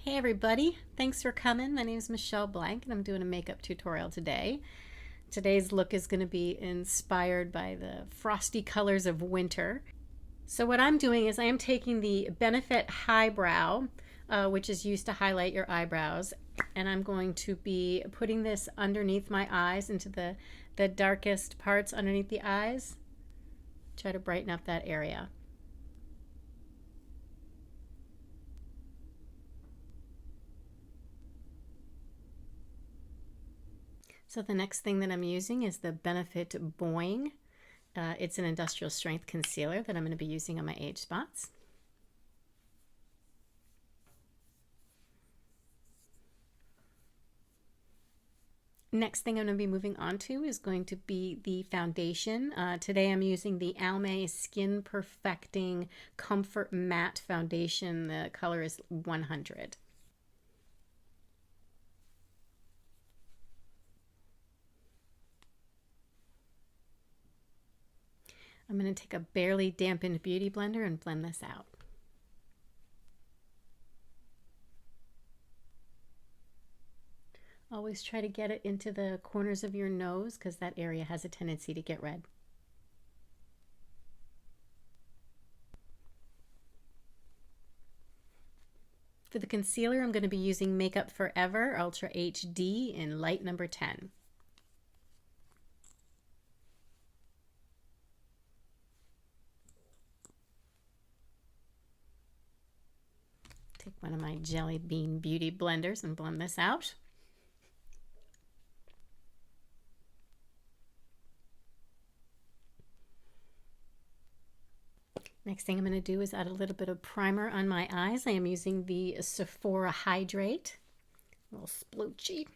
Hey everybody, thanks for coming. My name is Michele Blanck and I'm doing a makeup tutorial today. Today's look is going to be inspired by the frosty colors of winter. So what I'm doing is I am taking the Benefit Highbrow, which is used to highlight your eyebrows, and I'm going to be putting this underneath my eyes into the darkest parts underneath the eyes. Try to brighten up that area. So the next thing that I'm using is the Benefit Boing. It's an industrial strength concealer that I'm going to be using on my age spots. Next thing I'm going to be moving on to is going to be the foundation. Today I'm using the Almay Skin Perfecting Comfort Matte Foundation. The color is 100. I'm going to take a barely dampened beauty blender and blend this out. Always try to get it into the corners of your nose because that area has a tendency to get red. For the concealer, I'm going to be using Makeup Forever Ultra HD in light number 10. Take one of my Jelly Bean Beauty blenders and blend this out. Next thing I'm going to do is add a little bit of primer on my eyes. I am using the Sephora Hydrate. A little sploochy.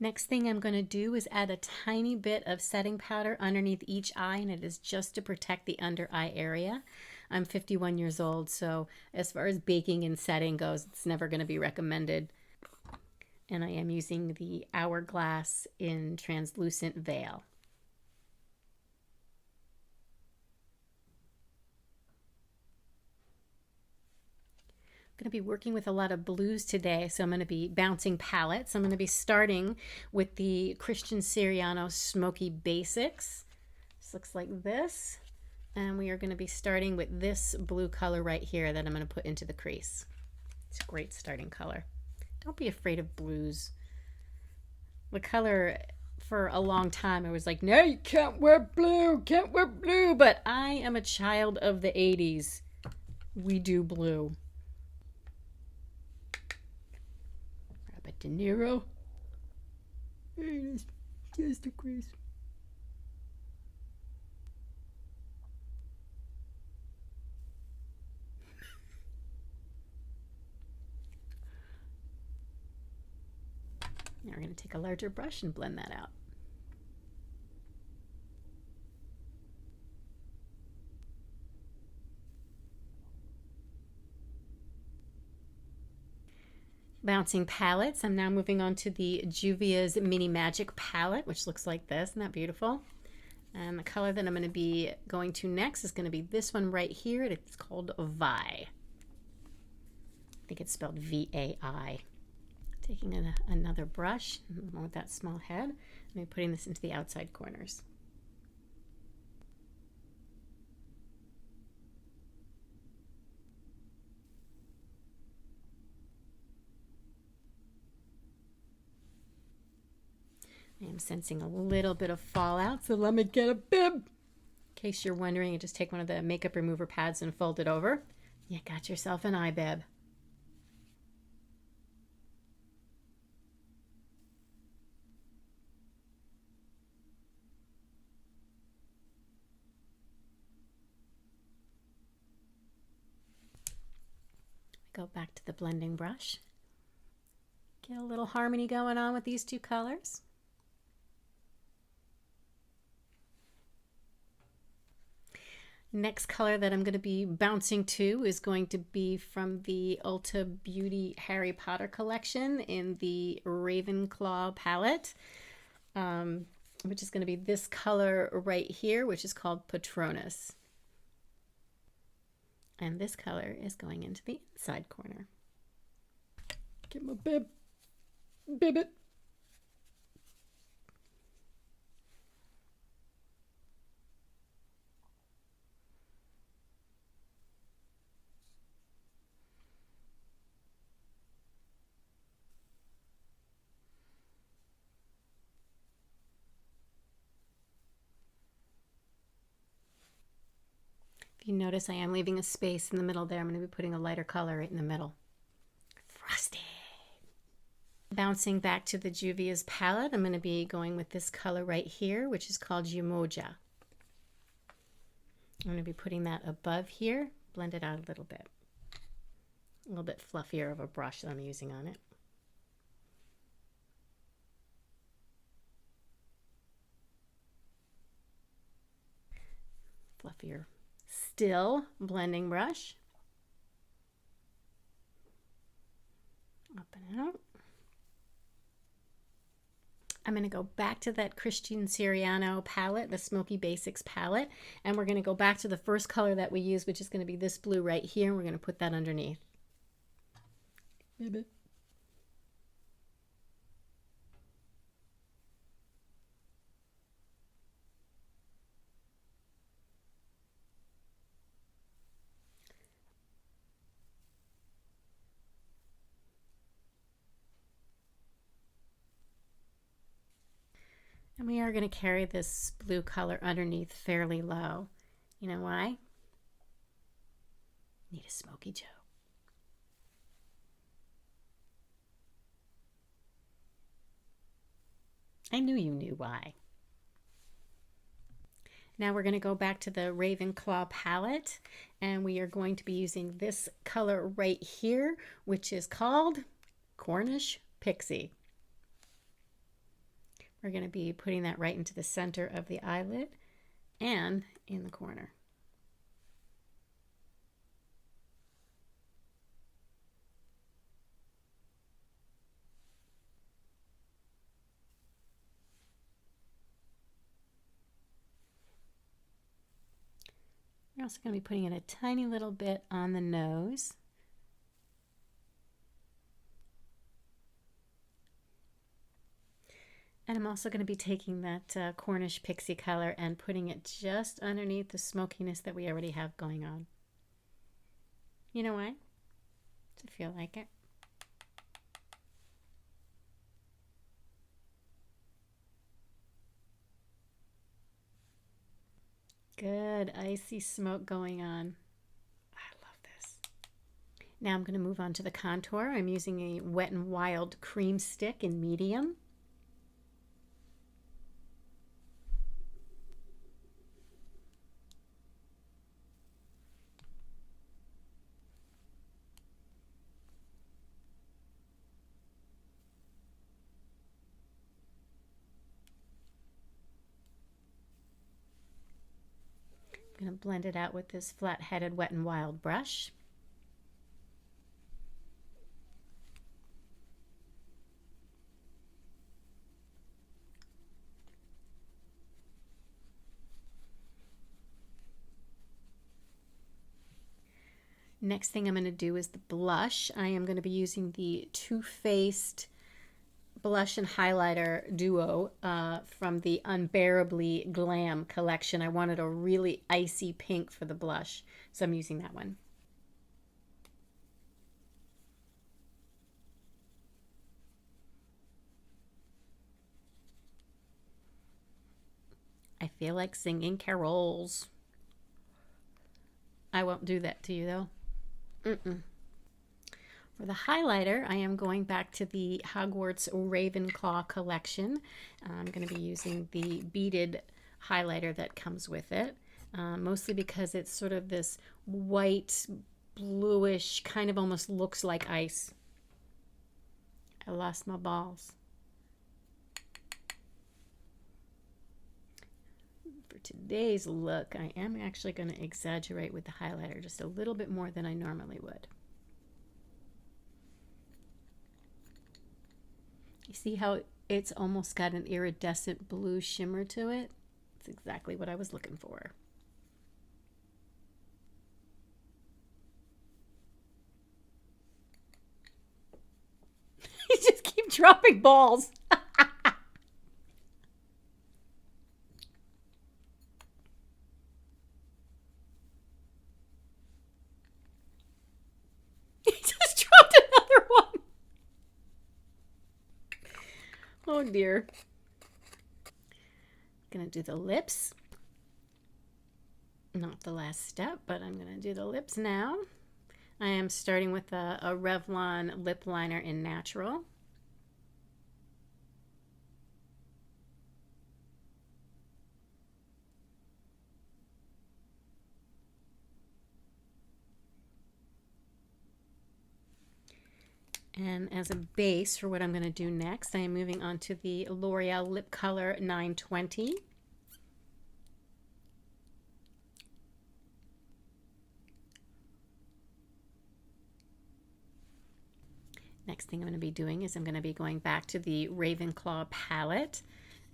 Next thing I'm going to do is add a tiny bit of setting powder underneath each eye, and it is just to protect the under eye area. I'm 51 years old, so as far as baking and setting goes, it's never going to be recommended. And I am using the Hourglass in Translucent Veil. Going to be working with a lot of blues today, so I'm going to be bouncing palettes. I'm going to be starting with the Christian Siriano Smoky Basics. This looks like this. And we are going to be starting with this blue color right here that I'm going to put into the crease. It's a great starting color. Don't be afraid of blues. The color, for a long time, I was like, no, you can't wear blue, can't wear blue. But I am a child of the 80s. We do blue. De Niro. There it is. Just a crease. Now we're going to take a larger brush and blend that out. Bouncing palettes. I'm now moving on to the Juvia's Mini Magic palette, which looks like this. Isn't that beautiful? And the color that I'm going to be going to next is going to be this one right here. It's called Vi. I think it's spelled V-A-I. Taking another brush with that small head, and putting this into the outside corners. I am sensing a little bit of fallout, so let me get a bib. In case you're wondering, you just take one of the makeup remover pads and fold it over. You got yourself an eye bib. Go back to the blending brush. Get a little harmony going on with these two colors. Next color that I'm going to be bouncing to is going to be from the Ulta Beauty Harry Potter collection in the Ravenclaw palette. which is going to be this color right here, which is called Patronus. And this color is going into the inside corner. Get my bib. Bibbit. If you notice, I am leaving a space in the middle there. I'm going to be putting a lighter color right in the middle. Frosty. Bouncing back to the Juvia's palette, I'm going to be going with this color right here, which is called Umoja. I'm going to be putting that above here, blend it out a little bit. A little bit fluffier of a brush that I'm using on it. Fluffier still blending brush. Up and out. I'm going to go back to that Christian Siriano palette, the Smoky Basics palette, and we're going to go back to the first color that we used, which is going to be this blue right here, and we're going to put that underneath. And we are going to carry this blue color underneath fairly low. You know why? Need a Smoky Joe. I knew you knew why. Now we're going to go back to the Ravenclaw palette, and we are going to be using this color right here, which is called Cornish Pixie. We're going to be putting that right into the center of the eyelid and in the corner. We're also going to be putting in a tiny little bit on the nose. And I'm also going to be taking that Cornish Pixie color and putting it just underneath the smokiness that we already have going on. You know why? To feel like it. Good icy smoke going on. I love this. Now I'm going to move on to the contour. I'm using a Wet n Wild cream stick in medium. I'm going to blend it out with this flat-headed Wet n Wild brush. Next thing I'm going to do is the blush. I am going to be using the Too Faced blush and highlighter duo from the Unbearably Glam collection. I wanted a really icy pink for the blush, so I'm using that one. I feel like singing carols. I won't do that to you though. For the highlighter, I am going back to the Hogwarts Ravenclaw collection. I'm going to be using the beaded highlighter that comes with it, mostly because it's sort of this white, bluish, kind of almost looks like ice. I lost my balls. For today's look, I am actually going to exaggerate with the highlighter just a little bit more than I normally would. You see how It's almost got an iridescent blue shimmer to it. It's exactly what I was looking for. You just keep dropping balls. He just dropped another one. Oh dear. Gonna do the lips. Not the last step, but I'm gonna do the lips now. I am starting with a Revlon lip liner in Natural. And as a base for what I'm going to do next, I am moving on to the L'Oreal Lip Color 920. Next thing I'm going to be doing is I'm going to be going back to the Ravenclaw palette.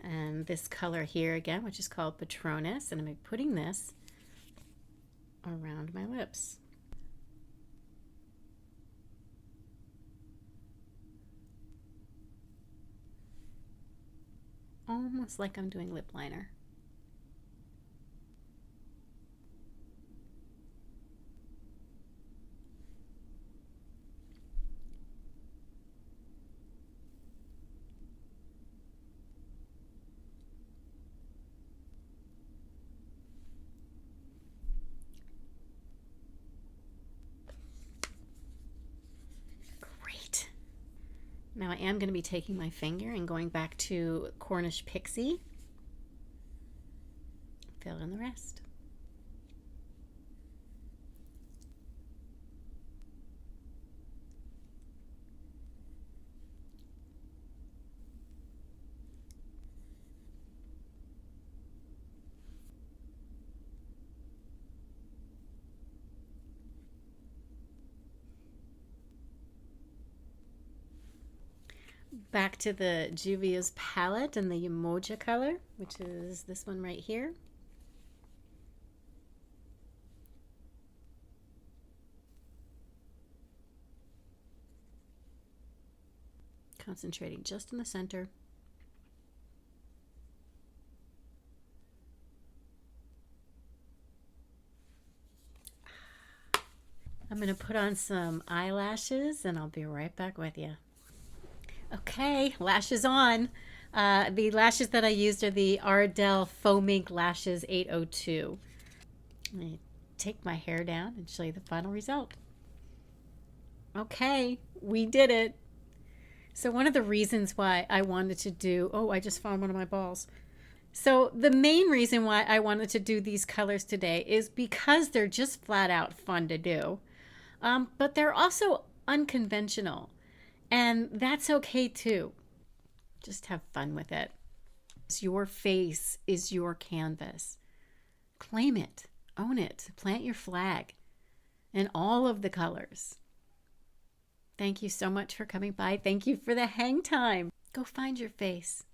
And this color here again, which is called Patronus. And I'm going to be putting this around my lips. Almost like I'm doing lip liner. Great. Now I am going to be taking my finger and going back to Cornish Pixie. Fill in the rest. Back to the Juvia's palette and the Umoja color, which is this one right here. Concentrating just in the center. I'm going to put on some eyelashes and I'll be right back with you. Okay, lashes on. The lashes that I used are the Ardell Faux Mink Lashes 802. Let me take my hair down and show you the final result. Okay, we did it. So one of the reasons why I wanted to do, oh, I just found one of my balls. So the main reason why I wanted to do these colors today is because they're just flat out fun to do. But they're also unconventional. And that's okay too. Just have fun with it. Your face is your canvas. Claim it, own it, plant your flag in all of the colors. Thank you so much for coming by. Thank you for the hang time. Go find your face.